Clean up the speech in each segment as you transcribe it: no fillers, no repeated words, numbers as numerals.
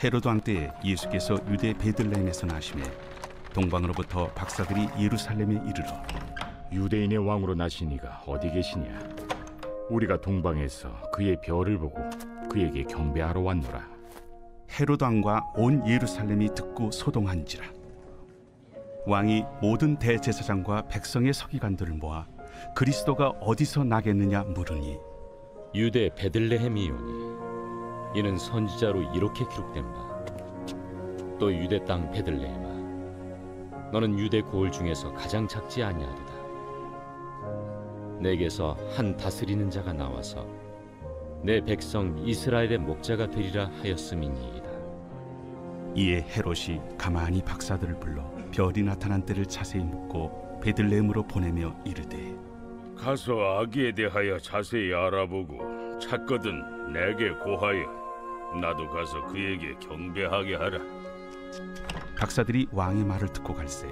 헤로드 왕 때에 예수께서 유대 베들레헴에서 나시매 동방으로부터 박사들이 예루살렘에 이르러 유대인의 왕으로 나신 이가 어디 계시냐? 우리가 동방에서 그의 별을 보고 그에게 경배하러 왔노라. 헤로드 왕과 온 예루살렘이 듣고 소동한지라. 왕이 모든 대제사장과 백성의 서기관들을 모아 그리스도가 어디서 나겠느냐 물으니 유대 베들레헴이오니 이는 선지자로 이렇게 기록된 바 또 유대 땅 베들레헴아 너는 유대 고을 중에서 가장 작지 아니하도다. 내게서 한 다스리는 자가 나와서 내 백성 이스라엘의 목자가 되리라 하였음이니이다. 이에 헤롯이 가만히 박사들을 불러 별이 나타난 때를 자세히 묻고 베들레헴으로 보내며 이르되 가서 아기에 대하여 자세히 알아보고 찾거든 내게 고하여 나도 가서 그에게 경배하게 하라. 박사들이 왕의 말을 듣고 갈새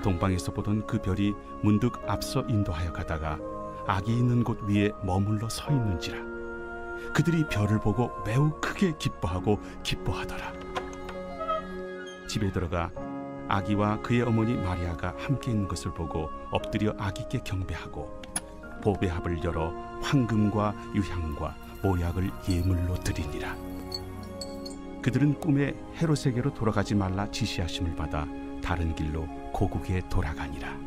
동방에서 보던 그 별이 문득 앞서 인도하여 가다가 아기 있는 곳 위에 머물러 서 있는지라. 그들이 별을 보고 매우 크게 기뻐하더라. 집에 들어가 아기와 그의 어머니 마리아가 함께 있는 것을 보고 엎드려 아기께 경배하고 보배합을 열어 황금과 유향과 모약을 예물로 드리니라. 그들은 꿈에 헤롯에게로 돌아가지 말라 지시하심을 받아 다른 길로 고국에 돌아가니라.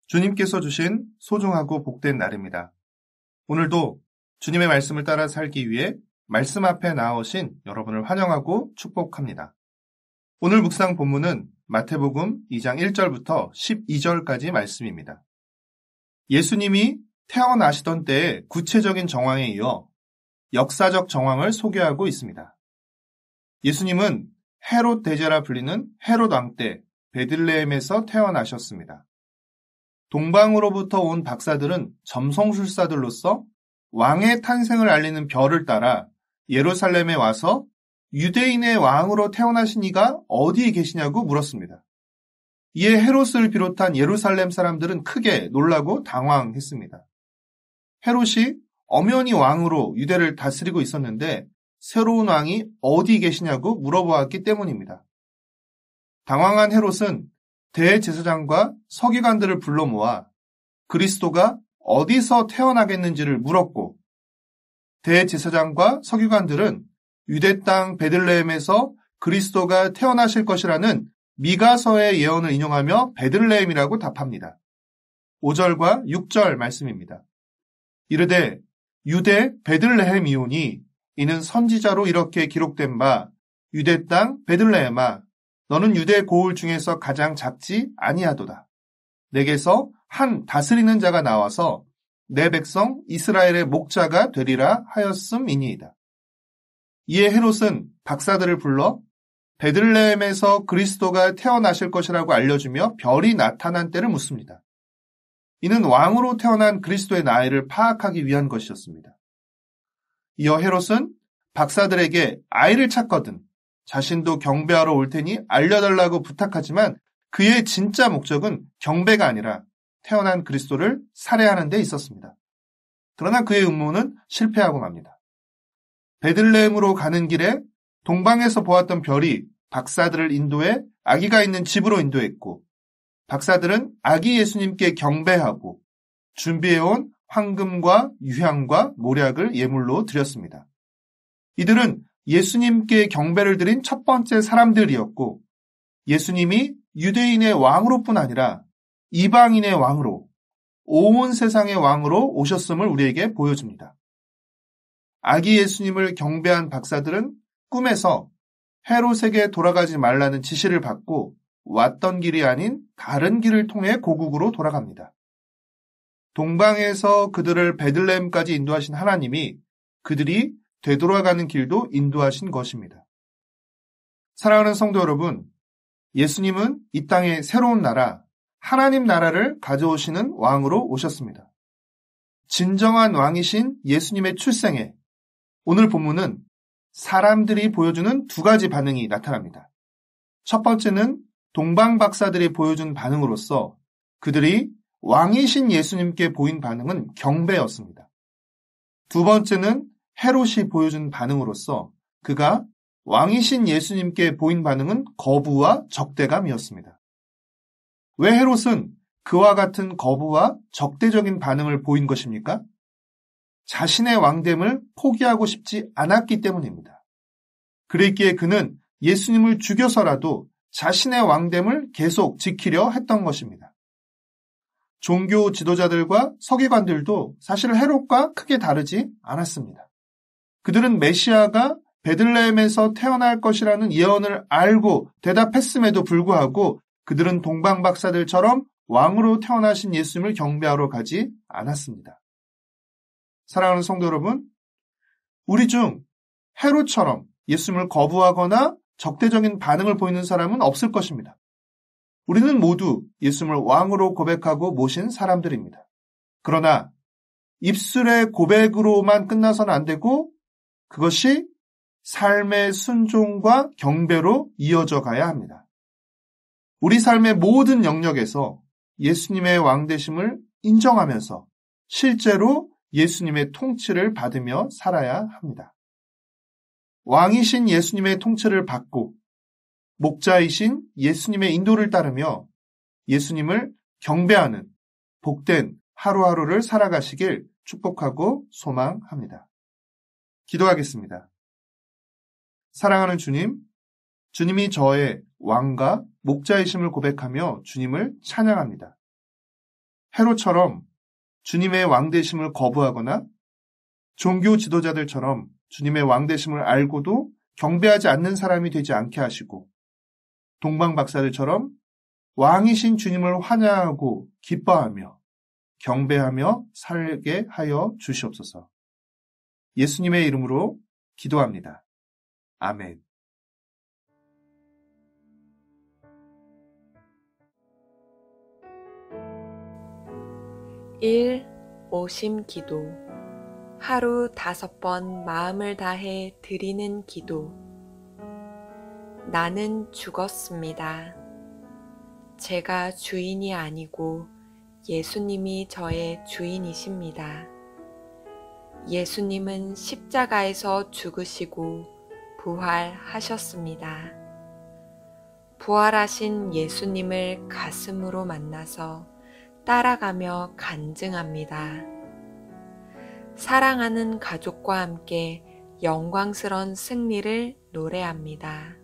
주님께서 주신 소중하고 복된 날입니다. 오늘도 주님의 말씀을 따라 살기 위해 말씀 앞에 나오신 여러분을 환영하고 축복합니다. 오늘 묵상 본문은 마태복음 2장 1절부터 12절까지 말씀입니다. 예수님이 태어나시던 때의 구체적인 정황에 이어 역사적 정황을 소개하고 있습니다. 예수님은 헤롯 대제라 불리는 헤롯 왕 때 베들레헴에서 태어나셨습니다. 동방으로부터 온 박사들은 점성술사들로서 왕의 탄생을 알리는 별을 따라 예루살렘에 와서 유대인의 왕으로 태어나신 이가 어디에 계시냐고 물었습니다. 이에 헤롯을 비롯한 예루살렘 사람들은 크게 놀라고 당황했습니다. 헤롯이 엄연히 왕으로 유대를 다스리고 있었는데 새로운 왕이 어디 계시냐고 물어보았기 때문입니다. 당황한 헤롯은 대제사장과 서기관들을 불러 모아 그리스도가 어디서 태어나겠는지를 물었고 대제사장과 서기관들은 유대 땅 베들레헴에서 그리스도가 태어나실 것이라는 미가서의 예언을 인용하며 베들레헴이라고 답합니다. 5절과 6절 말씀입니다. 이르되 유대 베들레헴이오니 이는 선지자로 이렇게 기록된 바 유대 땅 베들레헴아 너는 유대 고을 중에서 가장 작지 아니하도다. 내게서 한 다스리는 자가 나와서 내 백성 이스라엘의 목자가 되리라 하였음이니이다. 이에 헤롯은 박사들을 불러 베들레헴에서 그리스도가 태어나실 것이라고 알려주며 별이 나타난 때를 묻습니다. 이는 왕으로 태어난 그리스도의 나이를 파악하기 위한 것이었습니다. 이어 헤롯은 박사들에게 아이를 찾거든 자신도 경배하러 올 테니 알려달라고 부탁하지만 그의 진짜 목적은 경배가 아니라 태어난 그리스도를 살해하는 데 있었습니다. 그러나 그의 음모는 실패하고 맙니다. 베들레헴으로 가는 길에 동방에서 보았던 별이 박사들을 인도해 아기가 있는 집으로 인도했고 박사들은 아기 예수님께 경배하고 준비해온 황금과 유향과 모략을 예물로 드렸습니다. 이들은 예수님께 경배를 드린 첫 번째 사람들이었고 예수님이 유대인의 왕으로뿐 아니라 이방인의 왕으로 온 세상의 왕으로 오셨음을 우리에게 보여줍니다. 아기 예수님을 경배한 박사들은 꿈에서 헤롯에게 돌아가지 말라는 지시를 받고 왔던 길이 아닌 다른 길을 통해 고국으로 돌아갑니다. 동방에서 그들을 베들레헴까지 인도하신 하나님이 그들이 되돌아가는 길도 인도하신 것입니다. 사랑하는 성도 여러분, 예수님은 이 땅에 새로운 나라, 하나님 나라를 가져오시는 왕으로 오셨습니다. 진정한 왕이신 예수님의 출생에 오늘 본문은 사람들이 보여주는 두 가지 반응이 나타납니다. 첫 번째는 동방 박사들이 보여준 반응으로서 그들이 왕이신 예수님께 보인 반응은 경배였습니다. 두 번째는 헤롯이 보여준 반응으로서 그가 왕이신 예수님께 보인 반응은 거부와 적대감이었습니다. 왜 헤롯은 그와 같은 거부와 적대적인 반응을 보인 것입니까? 자신의 왕됨을 포기하고 싶지 않았기 때문입니다. 그랬기에 그는 예수님을 죽여서라도 자신의 왕됨을 계속 지키려 했던 것입니다. 종교 지도자들과 서기관들도 사실 헤롯과 크게 다르지 않았습니다. 그들은 메시아가 베들레헴에서 태어날 것이라는 예언을 알고 대답했음에도 불구하고 그들은 동방박사들처럼 왕으로 태어나신 예수님을 경배하러 가지 않았습니다. 사랑하는 성도 여러분, 우리 중 헤롯처럼 예수님을 거부하거나 적대적인 반응을 보이는 사람은 없을 것입니다. 우리는 모두 예수님을 왕으로 고백하고 모신 사람들입니다. 그러나 입술의 고백으로만 끝나서는 안 되고 그것이 삶의 순종과 경배로 이어져 가야 합니다. 우리 삶의 모든 영역에서 예수님의 왕되심을 인정하면서 실제로 예수님의 통치를 받으며 살아야 합니다. 왕이신 예수님의 통치를 받고 목자이신 예수님의 인도를 따르며 예수님을 경배하는 복된 하루하루를 살아가시길 축복하고 소망합니다. 기도하겠습니다. 사랑하는 주님, 주님이 저의 왕과 목자이심을 고백하며 주님을 찬양합니다. 헤롯처럼 주님의 왕되심을 거부하거나 종교 지도자들처럼 주님의 왕되심을 알고도 경배하지 않는 사람이 되지 않게 하시고 동방박사들처럼 왕이신 주님을 환영하고 기뻐하며 경배하며 살게 하여 주시옵소서. 예수님의 이름으로 기도합니다. 아멘. 오심 기도. 하루 5번 마음을 다해 드리는 기도. 나는 죽었습니다. 제가 주인이 아니고 예수님이 저의 주인이십니다. 예수님은 십자가에서 죽으시고 부활하셨습니다. 부활하신 예수님을 가슴으로 만나서 따라가며 간증합니다. 사랑하는 가족과 함께 영광스러운 승리를 노래합니다.